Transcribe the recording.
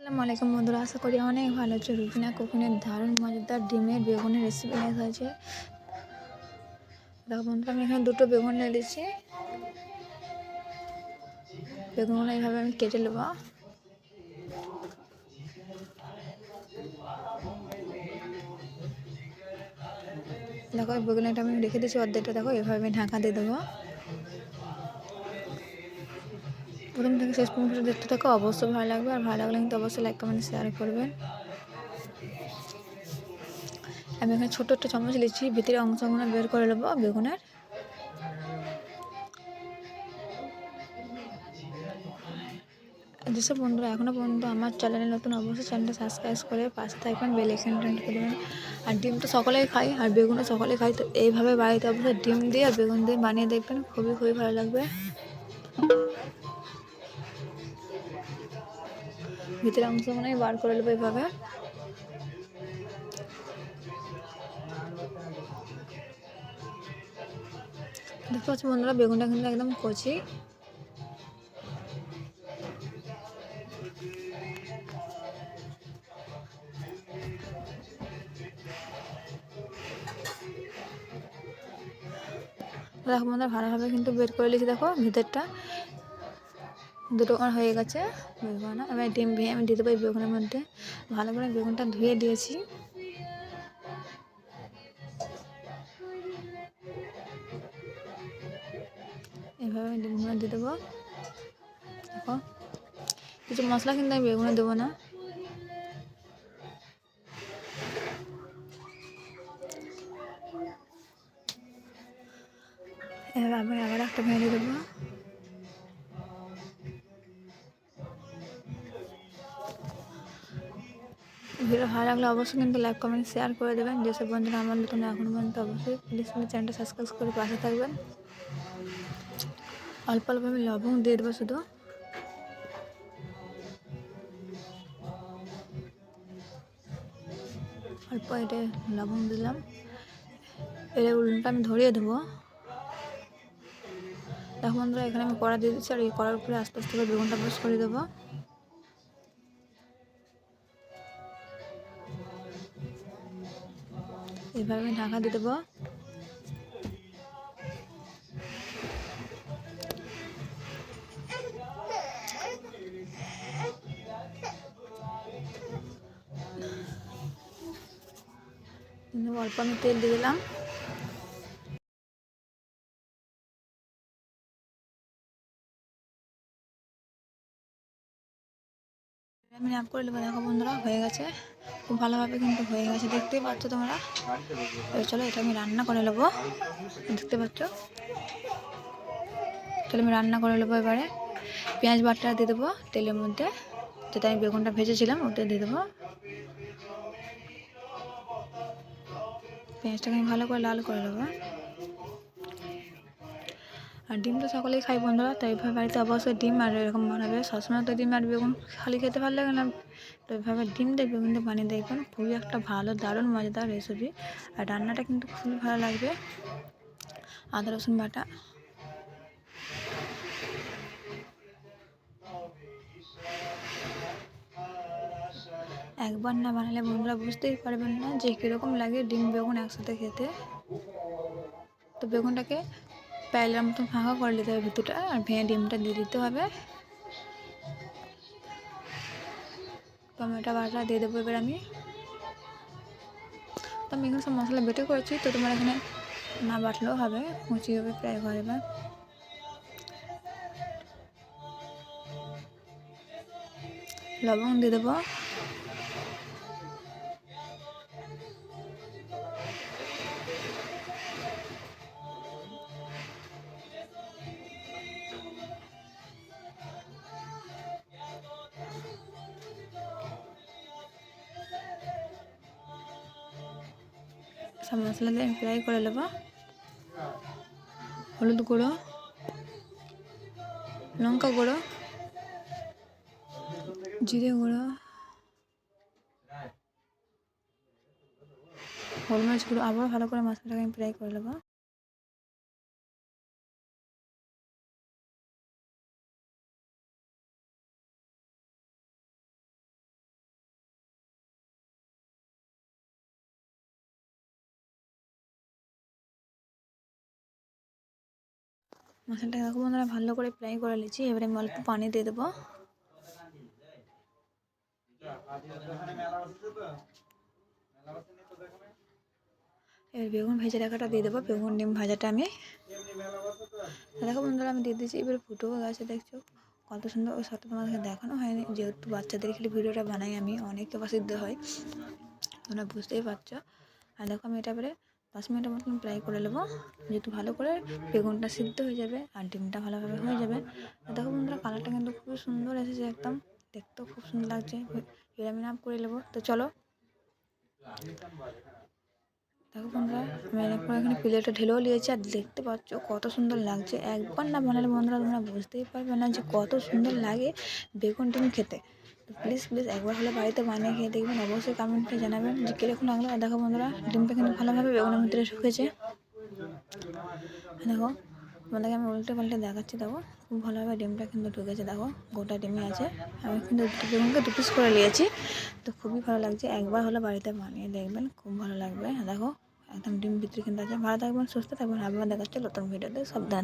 আসসালামু আলাইকুম বন্ধুরা, আশা করি অনেক ভালো আছো। রুবিনা কুকিংয়ের দারুণ মজাদার ডিমের বেগুনের রেসিপি নিয়ে হয়েছে। দেখো বন্ধুরা, আমি এখানে দুটো বেগুন নিয়ে নিয়েছি। বেগুনগুলো এইভাবে আমি কেটে নেব। দেখো বেগুনটা আমি রেখে দিয়েছি অর্ধেকটা। দেখো এভাবে আমি ঢাকা দিয়ে দেবো। প্রথম থেকে শেষ পর্যন্ত দেখতে থাকো, অবশ্যই ভালো লাগবে। আর ভালো লাগলে কিন্তু অবশ্যই লাইক কমেন্ট শেয়ার করবেন। আমি এখানে ছোটো একটা চামচ নিয়েছি, ভিতরে অংশগুলো বের করে নেবো বেগুনের। যেসব বন্ধুরা এখনও পর্যন্ত আমার চ্যানেলে নতুন, অবশ্যই চ্যানেলটা সাবস্ক্রাইব করে পাশে থাকবেন, বেল আইকনটা অন করে দেবেন। আর ডিম তো সকলেই খাই, আর বেগুনও সকলেই খাই। তো এইভাবে বাড়িতে অবশ্যই ডিম দিয়ে আর বেগুন দিয়ে বানিয়ে দেখবেন, খুবই ভালো লাগবে। ভিতরে অংশ মানে বার করে নেবো এইভাবে। দেখতে পাচ্ছি বন্ধুরা, বেগুনটা কিন্তু একদম কচি। দেখো বন্ধুরা, ভালোভাবে কিন্তু বের করে নিয়েছি। দেখো ভিতরটা দুটো হয়ে গেছে বেগুন। এবার ডিম ভেঙে আমি দিয়ে দেবো এই বেগুনের মধ্যে। ভালো করে বেগুনটা ধুয়ে দিয়েছি। এভাবে আমি ডিমগুলো দিয়ে দেবো। দেখো কিছু মশলা কিন্তু আমি বেগুনে দেবো না। এভাবে আমি আবার একটা ভেঙে দেবো। ভিডিও ভালো লাগলে অবশ্যই কিন্তু লাইক কমেন্ট শেয়ার করে দেবেন। যেসব বন্ধুরা আমার নতুন এখনও পর্যন্ত, অবশ্যই প্লিজ চ্যানেলটা সাবস্ক্রাইব করে পাশে থাকবেন। অল্প আমি লবণ দিয়ে দেবো শুধু। অল্প এটা লবণ দিলাম। এর উল্টা আমি ধরিয়ে দেবো। দেখো বন্ধুরা, এখানে আমি কড়া দিয়ে দিচ্ছি, আর এই কড়ার উপরে আস্তে আস্তে করে বেগুনটা ব্রাশ করে দেবো। এভাবে আমি ঢাকা দিয়ে দেবো। অল্প আমি তেল দিয়ে দিলাম। আমি অফ করে নেবো। দেখো বন্ধুরা, হয়ে গেছে, খুব ভালোভাবে কিন্তু হয়ে গেছে, দেখতেই পাচ্ছ তোমরা। এবার চলো এটা আমি রান্না করে নেবো। দেখতে পাচ্ছ, তাহলে আমি রান্না করে নেবো। এবারে পেঁয়াজ বাটা দিয়ে দেবো তেলের মধ্যে, যেটা আমি বেগুনটা ভেজেছিলাম ওটা দিয়ে দেবো। পেঁয়াজটাকে আমি ভালো করে লাল করে নেবো। আর ডিম তো সকলেই খাই বন্ধুরা, তো এইভাবে বাড়িতে অবশ্যই ডিম আর এরকম বানাবে। সবসময় তো ডিম আর বেগুন খালি খেতে ভালো লাগে না, তো এইভাবে ডিম দিয়ে বেগুন দিয়ে বানিয়ে দেখবেন, খুবই একটা ভালো দারুণ মজাদার রেসিপি। আর রান্নাটা কিন্তু খুবই ভালো লাগবে। আদা রসুন বাটা, একবার না বানালে বন্ধুরা বুঝতেই পারবেন না যে কীরকম লাগে ডিম বেগুন একসাথে খেতে। তো বেগুনটাকে প্যালের মতন ফাঁকা করে নিতে হবে ভিতরটা, আর ভেঙে ডিমটা দিয়ে দিতে হবে। টমেটো বাটা দিয়ে দেবো এবার আমি। তো আমি এখানে সব মশলা বেটে করেছি, তো তোমার এখানে না বাটলেও হবে, কুচি হবে প্রায় ঘরে। এবার লবণ দিয়ে দেবো। সব মশলা দিয়ে আমি ফ্রাই করে নেবো। হলুদ গুঁড়ো, লঙ্কা গুঁড়ো, জিরে গুঁড়ো, হলমরিচ গুঁড়ো, আবার ভালো করে মশলাটাকে আমি ফ্রাই করে নেবো। মশলাটা দেখো বন্ধুরা ভালো করে ফ্রাই করে নিচ্ছি। এবারে আমি অল্প পানি দিয়ে দেবো। এবার বেগুন ভেজে রাখাটা দিয়ে দেবো। বেগুন ডিম ভাজাটা আমি দেখো বন্ধুরা আমি দিয়ে দিয়েছি। এবার ফুটেও গেছে, দেখছো কত সুন্দর। ওই শটটা তোমাদেরকে দেখানো হয়নি, যেহেতু বাচ্চাদের খেলে ভিডিওটা বানাই আমি, অনেক প্রসিদ্ধ হয়, তোমরা বুঝতেই পারছো। আর দেখো আমি এটা এবারে 10 মিনিটের মতন ফ্রাই করে নেবো, যেহেতু ভালো করে বেগুনটা সিদ্ধ হয়ে যাবে আর ডিমটা ভালোভাবে হয়ে যাবে। আর দেখো বন্ধুরা কালারটা কিন্তু খুবই সুন্দর এসেছে, একদম দেখতেও খুব সুন্দর লাগছে। এবার আমি নাম করে নেবো। তো চলো দেখো বন্ধুরা আমি এরপর এখানে প্লেটে ঢেলেও নিয়েছি। আর দেখতে পাচ্ছ কত সুন্দর লাগছে। একবার না বানালে বন্ধুরা তোমরা বুঝতেই পারবে না যে কত সুন্দর লাগে বেগুন ডিম খেতে। তো প্লিজ একবার হলে বাড়িতে বানিয়ে খেয়ে দেখবেন, অবশ্যই কমেন্টে জানাবেন যে কীরকম লাগলো। আর দেখো বন্ধুরা ডিমটা কিন্তু ভালোভাবে বেগুনের ভিতরে ঢুকেছে। দেখো তোমাদেরকে আমি উল্টে পাল্টে দেখাচ্ছি। দেখো খুব ভালোভাবে ডিমটা কিন্তু ঢুকেছে। দেখো গোটা ডিমই আছে। আমি কিন্তু বেগুনকে 2 পিস করে নিয়েছি। তো খুবই ভালো লাগছে। একবার হলে বাড়িতে বানিয়ে দেখবেন, খুব ভালো লাগবে। দেখো একদম ডিম ভিতরে কিন্তু আছে। ভালো থাকবেন, সুস্থ থাকবেন। আবার দেখাচ্ছে নতুন ভিডিওতে। সাবধানে।